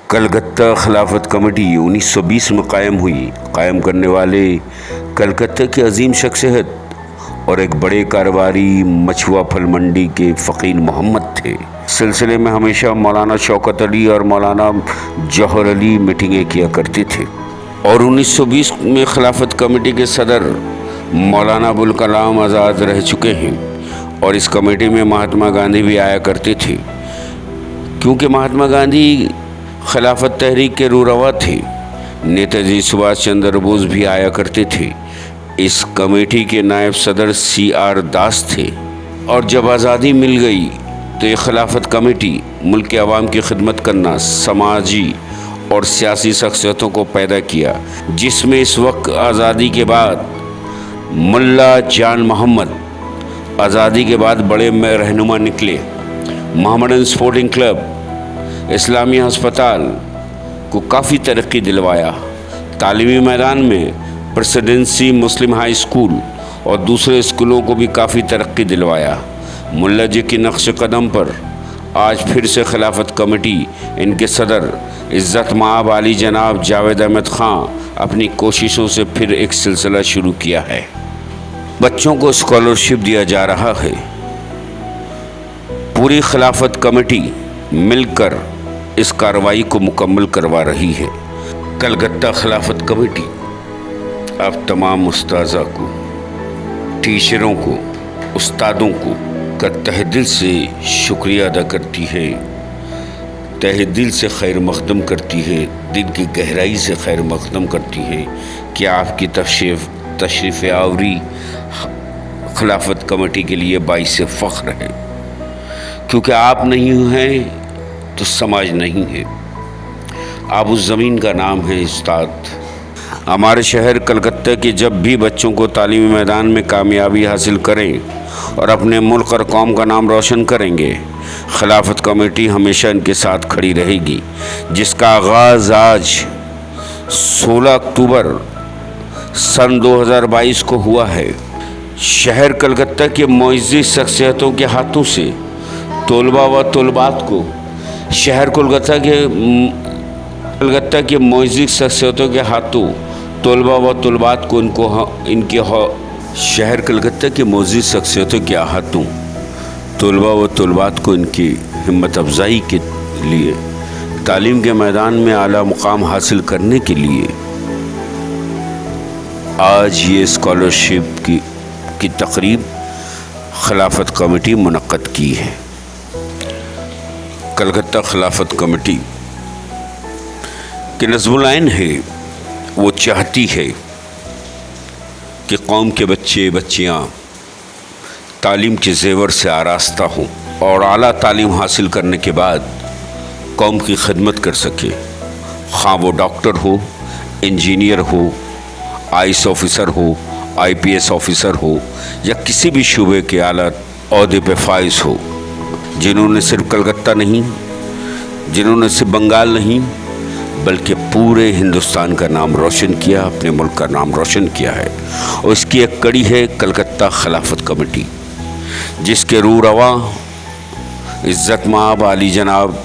कलकत्ता खिलाफत कमेटी 1920 में कायम हुई। कायम करने वाले कलकत्ता के अजीम शख्सियत और एक बड़े कारोबारी मछुआ फल मंडी के फ़कीर मोहम्मद थे। सिलसिले में हमेशा मौलाना शौकत अली और मौलाना जौहर अली मीटिंगें किया करते थे और 1920 में खिलाफत कमेटी के सदर मौलाना अबुल कलाम आज़ाद रह चुके हैं और इस कमेटी में महात्मा गांधी भी आया करते थे। क्योंकि महात्मा गांधी खिलाफत तहरीक के रूरवा थे, नेताजी सुभाष चंद्र बोस भी आया करते थे। इस कमेटी के नायब सदर CR दास थे और जब आज़ादी मिल गई तो ये खिलाफत कमेटी मुल्क के अवाम की खिदमत करना, समाजी और सियासी शख्सियतों को पैदा किया, जिसमें इस वक्त आज़ादी के बाद मुल्ला जान मोहम्मद आज़ादी के बाद बड़े रहनुमा निकले। मोहम्मदन स्पोर्टिंग क्लब, इस्लामी अस्पताल को काफ़ी तरक्की दिलवाया। तालीमी मैदान में प्रेसिडेंसी मुस्लिम हाई स्कूल और दूसरे स्कूलों को भी काफ़ी तरक्की दिलवाया। मुल्ला जी की नक्श कदम पर आज फिर से खिलाफत कमेटी, इनके सदर इज़्ज़त माब आली जनाब जावेद अहमद ख़ान अपनी कोशिशों से फिर एक सिलसिला शुरू किया है। बच्चों को स्कॉलरशिप दिया जा रहा है। पूरी खिलाफत कमेटी मिलकर इस कार्रवाई को मुकम्मल करवा रही है। कलकत्ता खिलाफत कमेटी आप तमाम उस्ताज़ा को, टीचरों को, उस्तादों को का तहे दिल से शुक्रिया अदा करती है, तहे दिल से खैर मक़दम करती है, दिल की गहराई से खैर मक़दम करती है कि आपकी तशरीफ़ आवरी खिलाफत कमेटी के लिए बाइस फ़ख्र है। क्योंकि आप नहीं हैं तो समाज नहीं है। आप उस ज़मीन का नाम है उस्ताद। हमारे शहर कलकत्ता के जब भी बच्चों को तालीमी मैदान में कामयाबी हासिल करें और अपने मुल्क और कौम का नाम रोशन करेंगे, खिलाफत कमेटी हमेशा इनके साथ खड़ी रहेगी, जिसका आगाज़ आज 16 अक्टूबर सन 2022 को हुआ है। शहर कलकत्ता के मुअज़्ज़िज़ शख्सियतों के हाथों से तलबा व तलबात को, शहर कलकत्ता के मुअज़्ज़िज़ शख्सियतों के हाथों तलबा व तलबात को शहर कलकत्ता के मुअज़्ज़िज़ शख्सियतों के हाथों तलबा व तलबात को इनकी हिम्मत अफजाई के लिए, तालीम के मैदान में आला मुकाम हासिल करने के लिए आज ये स्कॉलरशिप की तकरीब खिलाफत कमेटी मुनक्कद की है। कलकत्ता खिलाफत कमेटी के नज़्मुल ऐन है, वो चाहती है कि कौम के बच्चे बच्चियाँ तालीम के ज़ेवर से आरास्ता हों और आला तालीम हासिल करने के बाद कौम की खिदमत कर सके। ख़ां वो डॉक्टर हो, इंजीनियर हो, IAS ऑफ़िसर हो, IPS ऑफ़िसर हो या किसी भी शूबे के आला ओहदे पे फाइज हो, जिन्होंने सिर्फ कलकत्ता नहीं, जिन्होंने सिर्फ बंगाल नहीं, बल्कि पूरे हिंदुस्तान का नाम रोशन किया, अपने मुल्क का नाम रोशन किया है। और इसकी एक कड़ी है कलकत्ता खिलाफत कमेटी, जिसके रूरवा इज़्ज़त माब आली जनाब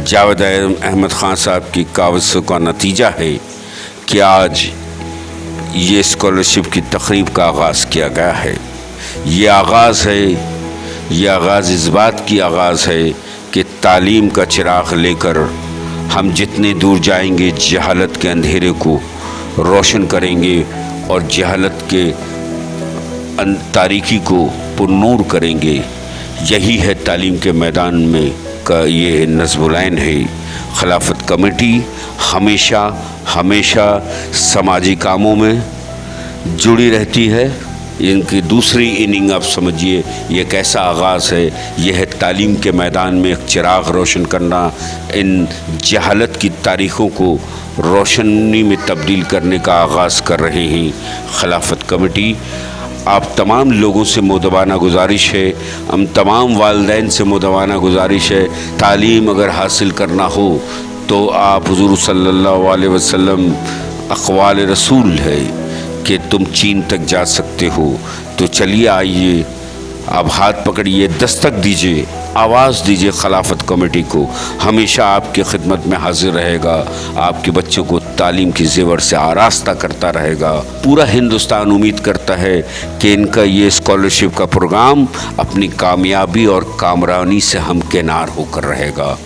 जावेद अहमद ख़ान साहब की कावज़ का नतीजा है कि आज ये स्कॉलरशिप की तकरीब का आगाज़ किया गया है। ये आगाज़ है, ये आगाज़ इस बात की आगाज़ है कि तालीम का चिराग लेकर हम जितने दूर जाएंगे जहालत के अंधेरे को रोशन करेंगे और जहालत के तारीकी को पुरनूर करेंगे। यही है तालीम के मैदान में का ये नज़्मुल ऐन है। खिलाफत कमेटी हमेशा हमेशा समाजी कामों में जुड़ी रहती है। इनकी दूसरी इनिंग आप समझिए ये कैसा आगाज़ है। यह है तालीम के मैदान में एक चिराग रोशन करना, इन जहालत की तारीख़ों को रोशनी में तब्दील करने का आगाज़ कर रहे हैं खिलाफत कमेटी। आप तमाम लोगों से मुदवाना गुजारिश है, हम तमाम वालिदैन से मुदवाना गुजारिश है, तालीम अगर हासिल करना हो तो आप हुज़ूर सल्लल्लाहु अलैहि वसल्लम अक़वाल रसूल है कि तुम चीन तक जा सकते हो, तो चलिए आइए अब हाथ पकड़िए, दस्तक दीजिए, आवाज़ दीजिए खिलाफत कमेटी को। हमेशा आपकी खिदमत में हाजिर रहेगा, आपके बच्चों को तालीम की जेवर से आरास्ता करता रहेगा। पूरा हिंदुस्तान उम्मीद करता है कि इनका ये स्कॉलरशिप का प्रोग्राम अपनी कामयाबी और कामरानी से हमकिनार होकर रहेगा।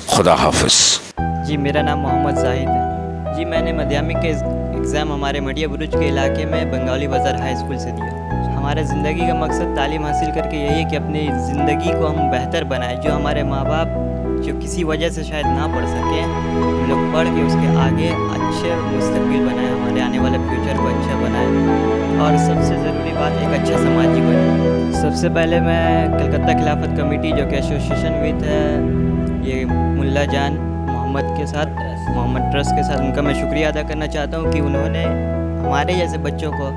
खुदा हाफिज। जी, मेरा नाम मोहम्मद जाहिद है। जी, मैंने माध्यमिक के एग्ज़ाम हमारे मटिया बुरुज के इलाके में बंगाली बाज़ार हाई स्कूल से दिया। हमारे ज़िंदगी का मकसद तालीम हासिल करके यही है कि अपनी ज़िंदगी को हम बेहतर बनाएं। जो हमारे माँ बाप जो किसी वजह से शायद ना पढ़ सकें, हम लोग पढ़ के उसके आगे अच्छे मुस्तकबिल बनाएं, हमारे आने वाले फ्यूचर को अच्छा बनाएं। और सबसे ज़रूरी बात, एक अच्छा समाजी बने। सबसे पहले मैं कलकत्ता खिलाफत कमेटी जो कि एसोसिएशन विद है, ये मुल्ला जान मोहम्मद के साथ, मोहम्मद ट्रस्ट के साथ, उनका मैं शुक्रिया अदा करना चाहता हूँ कि उन्होंने हमारे जैसे बच्चों को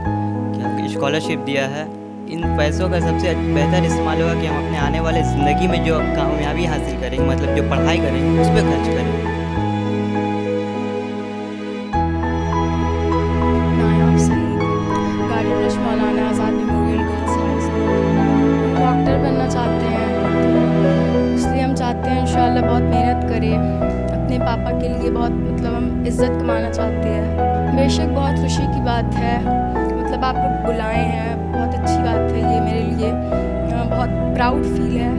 स्कॉलरशिप दिया है। इन पैसों का सबसे बेहतर इस्तेमाल होगा कि हम अपने आने वाले ज़िंदगी में जो कामयाबी हासिल करेंगे, मतलब जो पढ़ाई करेंगे, उस पर खर्च करेंगे। डॉक्टर बनना चाहते हैं, इसलिए हम चाहते हैं इंशाल्लाह बहुत मेहनत करें, अपने पापा के लिए बहुत मतलब हम इज़्ज़त कमाना चाहते हैं। बेशक बहुत खुशी की बात है, मतलब आप लोग बुलाए हैं, बहुत अच्छी बात है ये मेरे लिए, बहुत प्राउड फील है।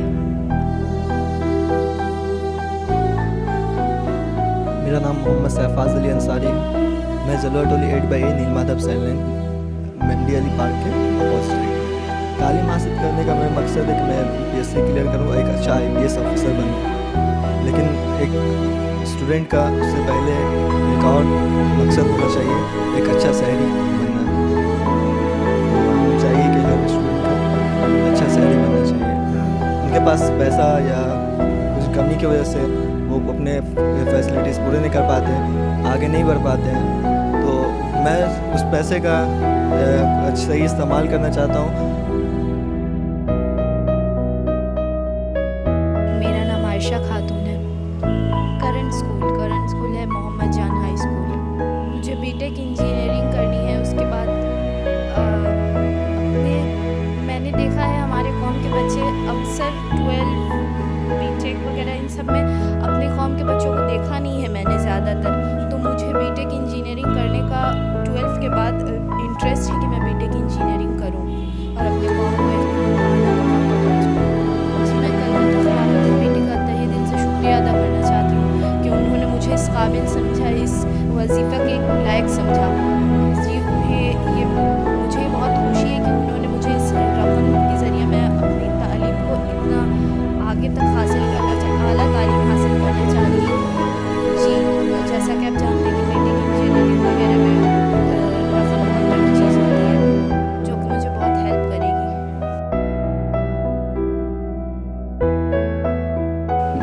मेरा नाम मोहम्मद सैफाज़ अली अंसारी है। मैं जलवा टोली 8/8 नीलमाधव सैलन मंडी अली पार्क के अपोजिट। तालीम हासिल करने का मेरा मकसद है कि मैं UPSC क्लियर करूँ, एक अच्छा IPS ऑफिसर बनूँ। लेकिन एक स्टूडेंट का उससे पहले एक और मकसद होना चाहिए, एक अच्छा शहरी बनना चाहिए कि हर स्टूडेंट का अच्छा शहरी बनना चाहिए। उनके पास पैसा या कुछ कमी की वजह से वो अपने फैसिलिटीज़ पूरे नहीं कर पाते, आगे नहीं बढ़ पाते हैं, तो मैं उस पैसे का सही इस्तेमाल करना चाहता हूँ। मेरा नाम आयशा खातून है। करंट स्कूल है मोहम्मद जान हाई स्कूल। मुझे बीटेक इंजीनियरिंग करनी है। उसके बाद मैंने देखा है हमारे कौम के बच्चे अक्सर 12 बीटेक वगैरह इन सब में, अपने कौम के बच्चों को देखा नहीं है मैंने ज़्यादातर। तो मुझे बीटेक इंजीनियरिंग करने का 12 के बाद इंटरेस्ट है कि मैं बीटेक इंजीनियरिंग करूं और अपने कौम को मैं कलकत्ता खिलाफत कमेटी का तहे दिल से शुक्रिया अदा करना चाहती हूँ कि उन्होंने मुझे इस काबिल समझा, इस वजीफ़ा के लायक समझा। जी, उन्हें ये मुझे बहुत खुशी है कि उन्होंने मुझे इस रकम के ज़रिए मैं अपनी तालीम को इतना आगे तक हासिल करना आला तालीम हासिल करना चाहती हूँ। जी, जैसा कि आप जानते हैं कि बीटेक इंजीनियरिंग वगैरह में रकम बहुत बड़ी चीज़ होती है जो कि मुझे बहुत हेल्प करेगी।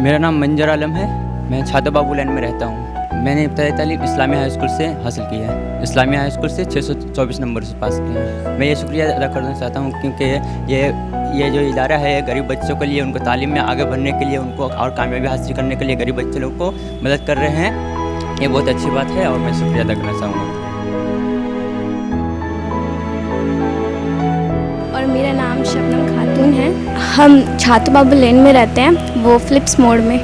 मेरा नाम मंजर आलम है। मैं छाता बाबू लाइन में रहता हूँ। मैंने इब्तदाई तालीम इस्लामिया हाई स्कूल से हासिल की है। इस्लामिया हाई स्कूल से 624 नंबर से पास किया है। मैं ये शुक्रिया अदा करना चाहता हूँ क्योंकि ये जो इदारा है गरीब बच्चों के लिए, उनको तालीम में आगे बढ़ने के लिए, उनको और कामयाबी हासिल करने के लिए गरीब बच्चे लोग को मदद कर रहे हैं। ये बहुत अच्छी बात है और मैं शुक्रिया अदा करना चाहूँगा। और मेरा नाम शबनम खातून है। हम छाता बाबू लेन में रहते हैं, वो फिलिप्स मोड़ में।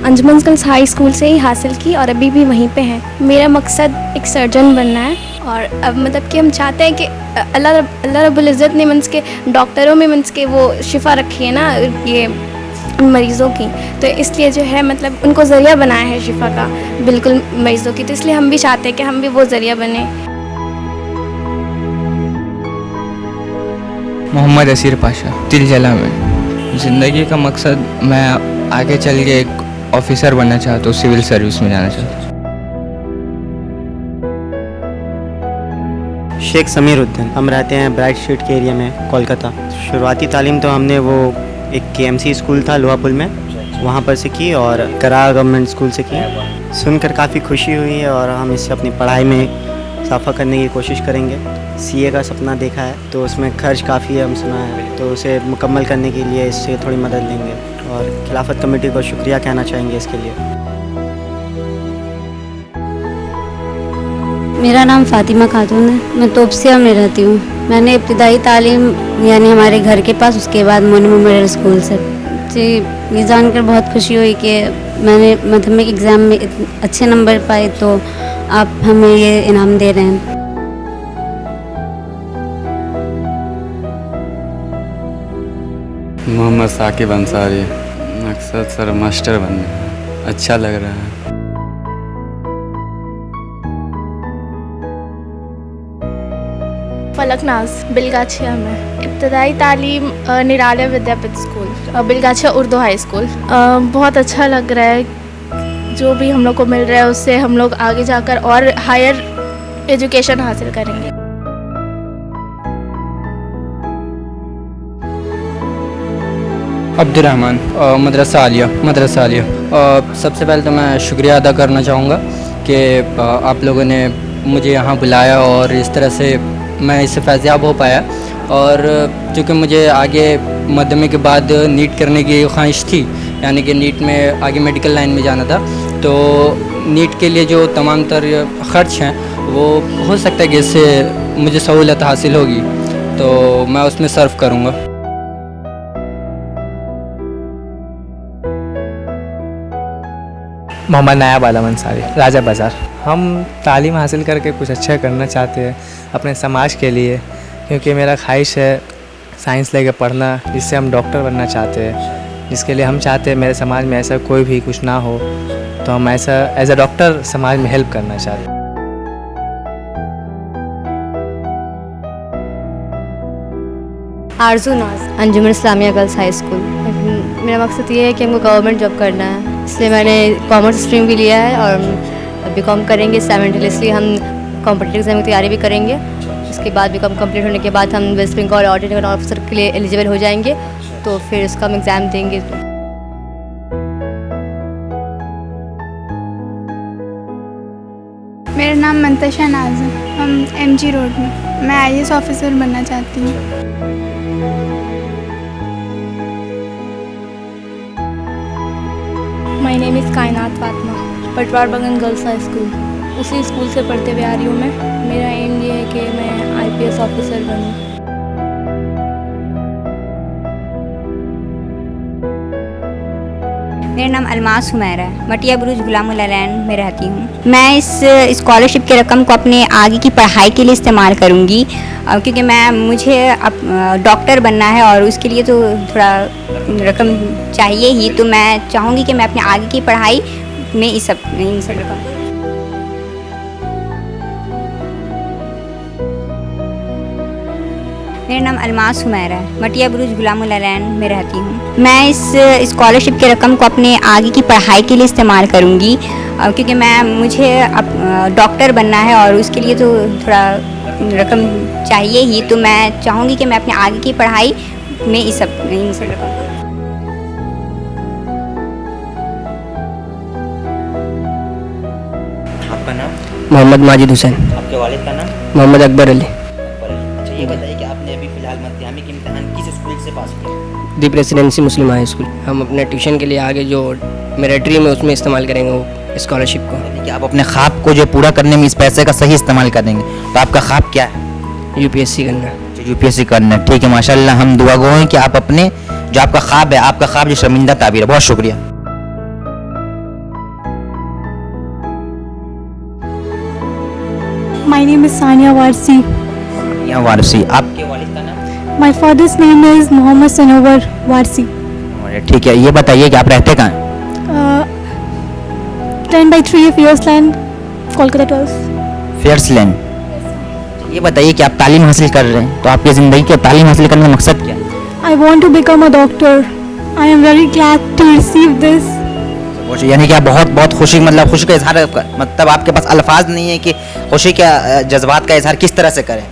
अंजुमन गर्ल्स हाई स्कूल से ही हासिल की और अभी भी वहीं पे हैं। मेरा मकसद एक सर्जन बनना है और अब मतलब कि हम चाहते हैं कि अल्लाह रब्बुल इज़्ज़त ने मींस के डॉक्टरों में मींस के वो शिफा रखी है ना ये मरीज़ों की, तो इसलिए जो है मतलब उनको ज़रिया बनाया है शिफा का बिल्कुल मरीज़ों की, तो इसलिए हम भी चाहते हैं कि हम भी वो ज़रिया बने। मोहम्मद असीर पाशा, तिलजला में। ज़िंदगी का मकसद मैं आगे चल के एक ऑफिसर बनना चाहता हूँ, सिविल सर्विस में जाना चाहता हूँ। शेख समीर उद्दीन, हम रहते हैं ब्राइट स्ट्रीट के एरिया में, कोलकाता। शुरुआती तालीम तो हमने वो एक KMC स्कूल था लोहा पुल में, वहाँ पर से की और करार गवर्नमेंट स्कूल से की। सुनकर काफ़ी खुशी हुई है और हम इससे अपनी पढ़ाई में इजाफा करने की कोशिश करेंगे। CA का सपना देखा है तो उसमें खर्च काफ़ी है, हम सुना है, तो उसे मुकम्मल करने के लिए इससे थोड़ी मदद लेंगे और खिलाफत कमेटी को शुक्रिया कहना चाहेंगे इसके लिए। मेरा नाम फ़ातिमा खातून है। मैं तोपसिया में रहती हूँ। मैंने इब्तिदाई तालीम यानी हमारे घर के पास, उसके बाद मोनू मिडिल स्कूल से। जी, ये जानकर बहुत खुशी हुई कि मैंने माध्यमिक एग्ज़ाम में अच्छे नंबर पाए, तो आप हमें ये इनाम दे रहे हैं। मोहम्मद साकिब अंसारी। मकसद सर मास्टर बनना है, अच्छा लग रहा है। फलकनाज बिलगाछिया में। इब्तदाई तालीम निराला विद्यापीठ स्कूल, बिलगाछिया उर्दू हाई स्कूल। बहुत अच्छा लग रहा है, जो भी हम लोग को मिल रहा है उससे हम लोग आगे जाकर और हायर एजुकेशन हासिल करेंगे। अब्दुर्रहमान, मदरसा आलिया। सबसे पहले तो मैं शुक्रिया अदा करना चाहूँगा कि आप लोगों ने मुझे यहाँ बुलाया और इस तरह से मैं इससे फैज़याब हो पाया। और चूँकि मुझे आगे माध्यमिक के बाद नीट करने की ख्वाहिश थी, यानी कि नीट में आगे मेडिकल लाइन में जाना था, तो नीट के लिए जो तमाम तर ख़र्च हैं वो हो सकता है कि इससे मुझे सहूलत हासिल होगी, तो मैं उसमें सर्व करूँगा। मोहम्मद नायाब आलम अंसारी, राजा बाज़ार। हम तालीम हासिल करके कुछ अच्छा करना चाहते हैं अपने समाज के लिए, क्योंकि मेरा ख्वाहिश है साइंस लेके पढ़ना, जिससे हम डॉक्टर बनना चाहते हैं, जिसके लिए हम चाहते हैं मेरे समाज में ऐसा कोई भी कुछ ना हो, तो हम ऐसा एज अ डॉक्टर समाज में हेल्प करना चाहते हैं। आरजू नाज, अंजुमन इस्लामिया गर्ल्स हाई स्कूल। मेरा मकसद ये है कि हमको गवर्नमेंट जॉब करना है, इसलिए मैंने कॉमर्स स्ट्रीम भी लिया है और बीकॉम करेंगे साइमल्टेनियसली। हम कॉम्पिटिटिव एग्जाम की तैयारी भी करेंगे। इसके बाद बीकॉम कंप्लीट होने के बाद हम वेस्ट बंगाल ऑडिट ऑफिसर के लिए एलिजिबल हो जाएंगे, तो फिर उसका हम एग्ज़ाम देंगे। मेरा नाम मंतशा नाज है, हम MG रोड में। मैं IAS ऑफिसर बनना चाहती हूँ। माय नेम इज़ कायनात फातिमा, पटवार बगन गर्ल्स हाई स्कूल। उसी स्कूल से पढ़ते हुए आ रही हूँ मैं। मेरा एम ये है कि मैं IPS ऑफिसर बनूँ। मेरा नाम अलमास हुमैरा है, मटिया बुरुज गुलामुल्ला लैंड में रहती हूँ। मैं इस स्कॉलरशिप की रकम को अपने आगे की पढ़ाई के लिए इस्तेमाल करूँगी, क्योंकि मुझे अब डॉक्टर बनना है और उसके लिए तो थोड़ा रकम चाहिए ही, तो मैं चाहूँगी कि मैं अपने आगे की पढ़ाई में इन सब रकम। मेरा नाम अलमास हुमैरा है, मटिया बुरुज गुलामुल्ला लैंड में रहती हूँ। मैं इस स्कॉलरशिप की रकम को अपने आगे की पढ़ाई के लिए इस्तेमाल करूँगी, क्योंकि मुझे अब डॉक्टर बनना है और उसके लिए तो थोड़ा रकम चाहिए ही, तो मैं चाहूँगी कि मैं अपने आगे की पढ़ाई में इन सब रकम। आपका नाम? मोहम्मद माजिद हुसैन। आपके वालिद का नाम? मोहम्मद अकबर अली। अच्छा, ये बताइए कि आपने अभी फ़िलहाल माध्यमिक के इम्तिहान किस स्कूल से पास किया? दी प्रेसिडेंसी मुस्लिम हाई स्कूल। हम अपने ट्यूशन के लिए आगे जो मेरा ड्रीम है उसमें इस्तेमाल करेंगे वो स्कॉलरशिप को। यानी कि आप अपने ख्वाब को जो पूरा करने में इस पैसे का सही इस्तेमाल करेंगे, तो आपका ख्वाब क्या है? UPSC करना। UPSC करना है, ठीक है, माशाल्लाह। हम दुआ गो हैं कि आप अपने जो आपका ख्वाब है, आपका ख्वाब जो शर्मिंदा ताबीर है। बहुत शुक्रिया। My name is Sania Warsi. या वारसी। आपके वालिद का नाम? My father's name is Mohammad Sanowar Warsi. ठीक है, ये बताइए कि आप रहते कहाँ हैं? 10/3 fairs land, Kolkata 12। Fairs land. ये बताइए कि आप तालीम हासिल कर रहे हैं, तो आपकी ज़िंदगी के तालीम हासिल करने का मकसद क्या है? I want to become a doctor. I am very glad to receive this. यानी कि आप बहुत बहुत खुशी, मतलब खुशी का इजहार, मतलब आपके पास अल्फाज नहीं है कि खुशी के जज्बात का इजहार किस तरह से करें।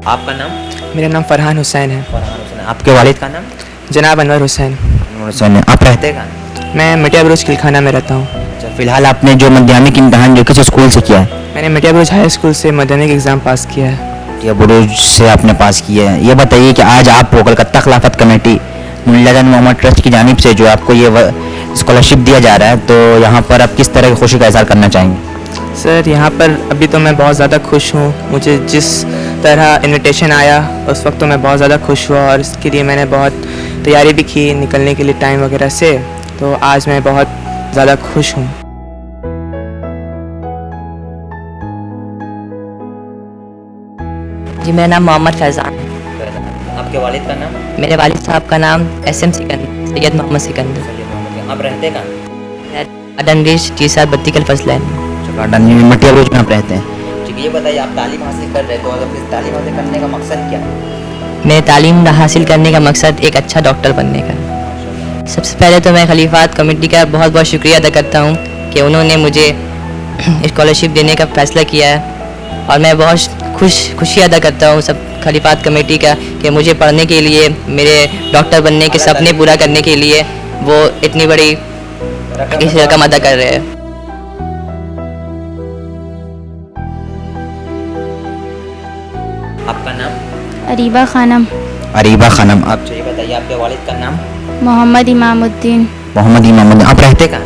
आपका नाम? मेरा नाम फरहान हुसैन है। फरहान हुसैन। आपके वालिद का नाम? जनाब अनवर हुसैन। अनवर हुसैन। आप रहते कहाँ? मैं मटिया बुरुज किलखाना में रहता हूँ। अच्छा, फिलहाल आपने जो माध्यमिक इम्तिहान जो किस स्कूल से किया है? मैंने मटिया बुरुज हाई स्कूल से माध्यमिक एग्ज़ाम पास किया है। मटिया बुरुज से आपने पास किया है। ये बताइए कि आज आपको कलकत्ता खिलाफत कमेटी मुल्ला मोहम्मद ट्रस्ट की जानिब से जो आपको ये स्कॉलरशिप दिया जा रहा है, तो यहाँ पर आप किस तरह की खुशी का इजहार करना चाहेंगे? सर यहाँ पर अभी तो मैं बहुत ज़्यादा खुश हूँ। मुझे जिस तरह इनविटेशन आया उस वक्त तो मैं बहुत ज़्यादा खुश हुआ और इसके लिए मैंने बहुत तैयारी भी की निकलने के लिए टाइम वगैरह से। तो आज मैं बहुत ज़्यादा खुश हूँ। जी मेरा नाम मोहम्मद फैज़ान। आपके वालिद का नाम? मेरे वालिद साहब का नाम SM सिकंदर, सैयद मोहम्मद सिकंदर। आप रहते कहाँ? अडनगेश T7 बत्तीकल फजलैन। मटिया बुरुज में आप रहते हैं। ठीक है, ये बताइए आप तालीम हासिल कर रहे हो तो इस तालीम हासिल करने का मकसद क्या है? मेरे तालीम हासिल करने का मकसद एक अच्छा डॉक्टर बनने का। सबसे पहले तो मैं खलीफात कमेटी का बहुत बहुत शुक्रिया अदा करता हूँ कि उन्होंने मुझे स्कॉलरशिप देने का फ़ैसला किया है और मैं बहुत खुशी अदा करता हूँ सब खलीफात कमेटी का कि मुझे पढ़ने के लिए, मेरे डॉक्टर बनने के सपने पूरा करने के लिए वो इतनी बड़ी इस रकम अदा कर रहे हैं। आपका नाम? अरीबा खानम। अरीबा खानम। आप चाहिए बताइए आपके वालिद का नाम? मोहम्मद इमामुद्दीन। मोहम्मद इमामुद्दीन। आप रहते कहाँ?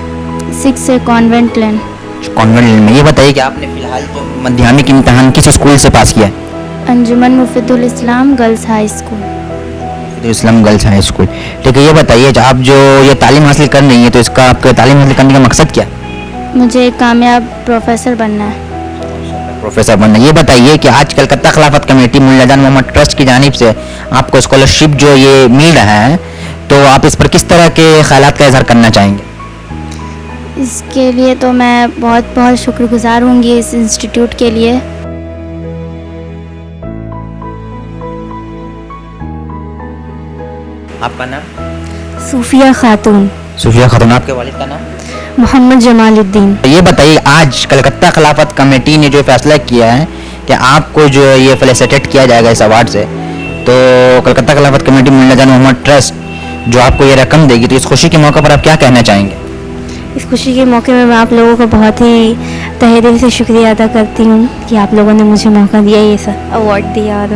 6 कॉन्वेंट लेन। कॉन्वेंट लेन में। ये बताइए कि आपने फिलहाल जो माध्यमिक इम्तिहान किस स्कूल से पास किया है? अंजुमन मुफीदुल इस्लाम गर्ल्स हाई स्कूल। इस्लाम गर्ल्स हाई स्कूल। ठीक है, ये बताइए आप जो ये तालीम हासिल कर रही है तो इसका आपके तालीम हासिल करने का मकसद क्या है? मुझे एक कामयाब प्रोफेसर बनना है। प्रोफेसर बनना। ये बताइए कि आज कलकत्ता खिलाफत कमेटी मुल्लाजान मोहम्मद ट्रस्ट की जानिब से आपको स्कॉलरशिप जो ये मिल रहा है तो आप इस पर किस तरह के ख्यालात का इजहार करना चाहेंगे? इसके लिए तो मैं बहुत बहुत शुक्रगुजार होंगी इस इंस्टीट्यूट के लिए। आपका नाम? सूफिया खातून। सूफिया खातून। आपके वालिद का नाम? मोहम्मद जमालुद्दीन। ये बताइए आज कलकत्ता खिलाफत कमेटी ने जो फैसला किया है कि आपको जो ये फेलिसिटेट किया जाएगा इस अवार्ड से, तो कलकत्ता खिलाफत कमेटी मुल्लाजान मोहम्मद ट्रस्ट जो आपको ये रकम देगी तो इस खुशी के मौके पर आप क्या कहना चाहेंगे? इस खुशी के मौके में मैं आप लोगों का बहुत ही तहे दिल से शुक्रिया अदा करती हूँ कि आप लोगों ने मुझे मौका दिया, ये सब अवार्ड दिया और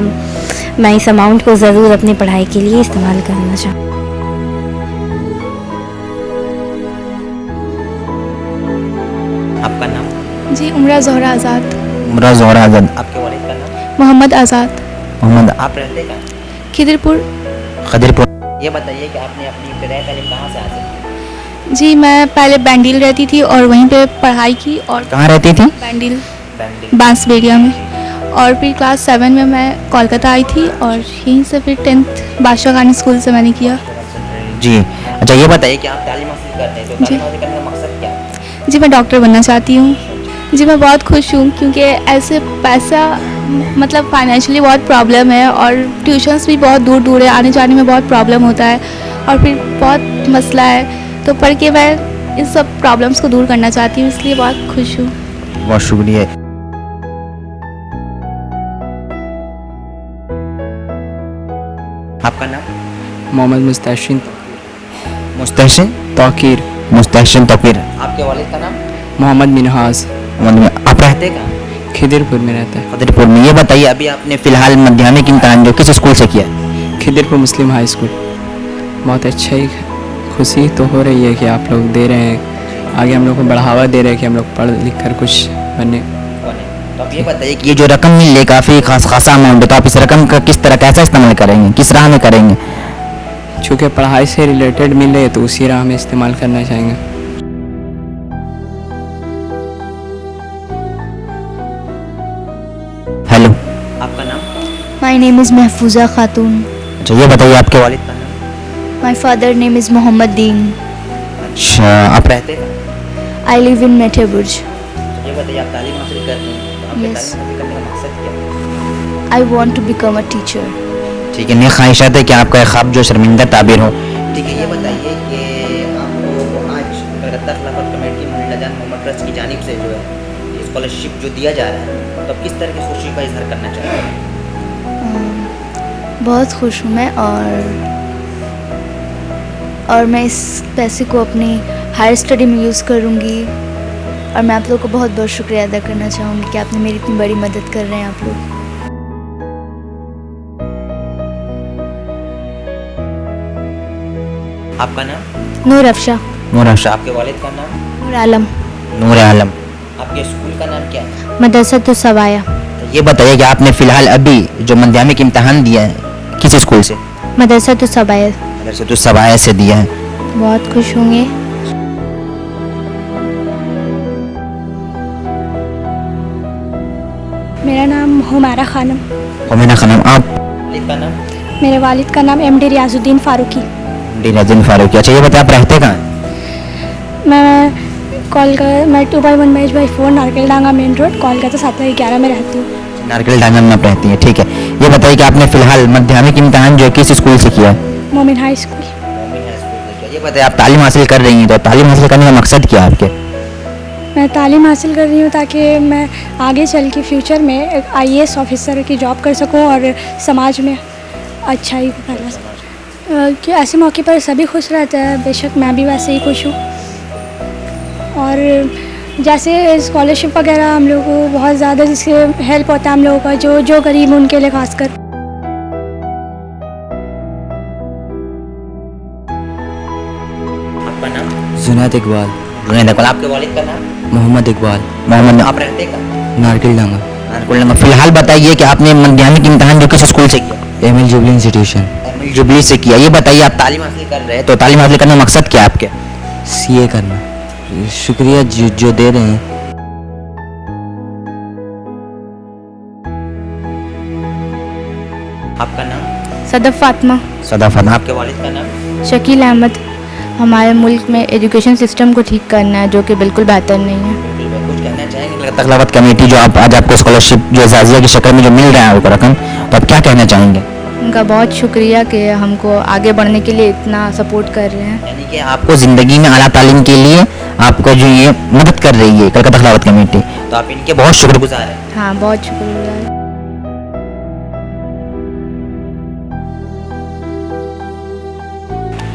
मैं इस अमाउंट को ज़रूर अपनी पढ़ाई के लिए इस्तेमाल करना चाहूँ। आपका नाम? जी उमरा ज़ोहरा आज़ाद। उमरा ज़ोहरा आज़ाद। आपके वालिद का नाम? मोहम्मद आज़ाद। मोहम्मद। आप रहते कहाँ? खिदरपुर। खदिरपुर। ये बताइए कि आपने अपनी इब्तदाई तालीम कहाँ से हासिल की? जी मैं पहले बैंडिल रहती थी और वहीं पे पढ़ाई की। और कहाँ रहती थी? बैंडिल बांसबेरिया में। और फिर क्लास 7 में मैं कोलकाता आई थी और यहीं से फिर 10th बादशाह खानी स्कूल से मैंने किया। जी अच्छा, ये बताइए कि आप तालीम हासिल करते हैं तो तालीम हासिल करने का मकसद क्या है? जी मैं डॉक्टर बनना चाहती हूँ। जी मैं बहुत खुश हूँ क्योंकि ऐसे पैसा मतलब फाइनेंशियली बहुत प्रॉब्लम है और ट्यूशन्स भी बहुत दूर दूर है, आने जाने में बहुत प्रॉब्लम होता है और फिर बहुत मसला है, तो पढ़ के मैं इन सब प्रॉब्लम्स को दूर करना चाहती हूँ, इसलिए बहुत खुश हूँ। बहुत शुक्रिया। आपका नाम? मोहम्मद मुस्तहसिन मुस्तहसिन तौकीर। मुस्तहसिन तौकीर। आपके वालिद का नाम? मोहम्मद मिनहाज। आप रहते कहाँ? खिदिरपुर में रहता है। खदिरपुर में। ये बताइए अभी आपने फिलहाल माध्यमिक इम्तिहान जो किस स्कूल से किया? खिदिरपुर मुस्लिम हाई स्कूल। बहुत अच्छा ही खुशी तो हो रही है कि आप लोग दे रहे हैं, आगे हम लोग को बढ़ावा दे रहे हैं कि हम लोग पढ़ लिख कर कुछ बने। तो आप ये बताइए कि ये जो रकम मिल रही है काफ़ी खासा अमाउंट है, तो आप इस रकम का किस तरह कैसा इस्तेमाल करेंगे, किस राह में करेंगे? चूँकि पढ़ाई से रिलेटेड मिल रही है तो उसी राह में इस्तेमाल करना चाहेंगे। हेलो, आपका नाम? माई नेम इज़ महफूजा खातून। अच्छा, ये बताइए आपके वालिद का नाम? My father name is Mohammad Deen. अच्छा, आप रहते हैं? I live in Metiabruz. ये बताइए आप तालीम हासिल कर रहे हैं तो आपके Yes. तालीम हासिल करने का मकसद क्या है? I want to become a teacher. ठीक है, नेक ख्वाहिशात है कि आपका ख्वाब जो शर्मिंदा ताबीर हो। ठीक है, ये बताइए कि आपको आज कलकत्ता खिलाफत कमेटी मुल्लाजान मोहम्मद ट्रस्ट की जानिब से जो है स्कॉलरशिप जो दिया जा रहा है तो आप किस तरह की खुशी का इजहार करना चाहते हैं? बहुत खुश हूँ मैं और मैं इस पैसे को अपनी हायर स्टडी में यूज़ करूँगी और मैं आप लोग को बहुत बहुत शुक्रिया अदा करना चाहूँगी कि आपने मेरी इतनी बड़ी मदद कर रहे हैं आप लोग। आपका नाम? नूर अफशा। नूर अफशा। आपके वालिद का नाम? नूर आलम। नूर आलम। आपके स्कूल का नाम क्या है? मदरसा तो सवाया। तो ये बताइए कि आपने फ़िलहाल अभी जो माध्यमिक इम्तहान दिया है किस स्कूल से? मदरसा तो सवाया। मदरसा तो सवाया से दिया है। बहुत खुश होंगे। मेरा नाम हुमारा खानम। हुमैना खानम, आप का नाम? मेरे वालिद का नाम MD रियाजुद्दीन फ़ारूकी। डीनाजुद्दीन फारूकी। अच्छा ये बताइए आप रहते कहाँ हैं? मैं 2/1/4 नारकेलडांगा मेन रोड कोलकाता 7/11 में रहती हूँ। नारकेल डांगन में आप रहती हैं, ठीक है। ये बताइए कि आपने फ़िलहाल माध्यमिक इम्तहान जो किस स्कूल से किया है? मोमिन हाई स्कूल। ये बताइए आप तालीम हासिल कर रही हैं, तो तालीम हासिल करने का मकसद क्या है आपके? मैं तालीम हासिल कर रही हूँ ताकि मैं आगे चल के फ्यूचर में एक IAS ऑफिसर की जॉब कर सकूँ और समाज में अच्छाई को फैला सकूँ। कि ऐसे मौके पर सभी खुश रहते हैं, बेशक मैं भी वैसे ही खुश हूँ। और जैसे स्कॉलरशिप वगैरह हम लोगों को बहुत ज़्यादा जिससे हेल्प होता है हम लोगों का, जो गरीब हैं उनके लिए खासकर। आपका नाम? जुनैद इकबाल। जुनैद इकबाल। आपके वालिद का नाम? मोहम्मद इकबाल। मोहम्मद। आप रहते कहाँ? नारकेल डांगा। नारकेल डांगा। फिलहाल बताइए कि आपने माध्यमिक इम्तहान जो किस स्कूल से किया? ML jubilee institution. ML jubilee से किया। ये बताइए आप तालीम हासिल कर रहे हैं, तो तालीम हासिल करने का मकसद क्या है आपके? CA करना। शुक्रिया जो दे रहे हैं। आपका नाम? सदफ फातिमा। सदा फातिमा। आपके वालिद का नाम? शकील अहमद। हमारे मुल्क में एजुकेशन सिस्टम को ठीक करना है जो कि बिल्कुल बेहतर नहीं है। कुछ कहना चाहेंगे? तखलावत कमेटी जो आज आपको स्कॉलरशिप जो एजाजिया की शक्ल में जो मिल रहा है आपको रकम, तो आप क्या कहना चाहेंगे? उनका बहुत शुक्रिया कि हमको आगे बढ़ने के लिए इतना सपोर्ट कर रहे हैं। यानी कि आपको ज़िंदगी में आला तालीम के लिए आपको जो ये मदद कर रही है कलकत्ता तखलावत कमेटी, तो आप इनके बहुत शुक्रगुजार हैं। हाँ, बहुत शुक्रिया।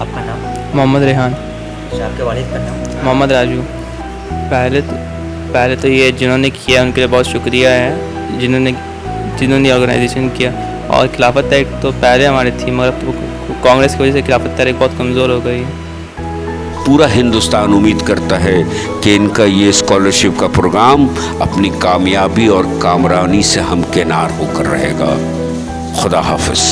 आपका नाम? मोहम्मद रेहान। अच्छा, आपके वालिद का नाम? मोहम्मद राजू। पहले तो ये जिन्होंने किया उनके लिए बहुत शुक्रिया है, जिन्होंने ऑर्गेनाइजेशन किया। और खिलाफत तहरीक तो पहले हमारी थी, मगर कांग्रेस की वजह से खिलाफत तहरीक बहुत कमज़ोर हो गई। पूरा हिंदुस्तान उम्मीद करता है कि इनका ये स्कॉलरशिप का प्रोग्राम अपनी कामयाबी और कामरानी से हमकिनार होकर रहेगा। खुदा हाफिज़।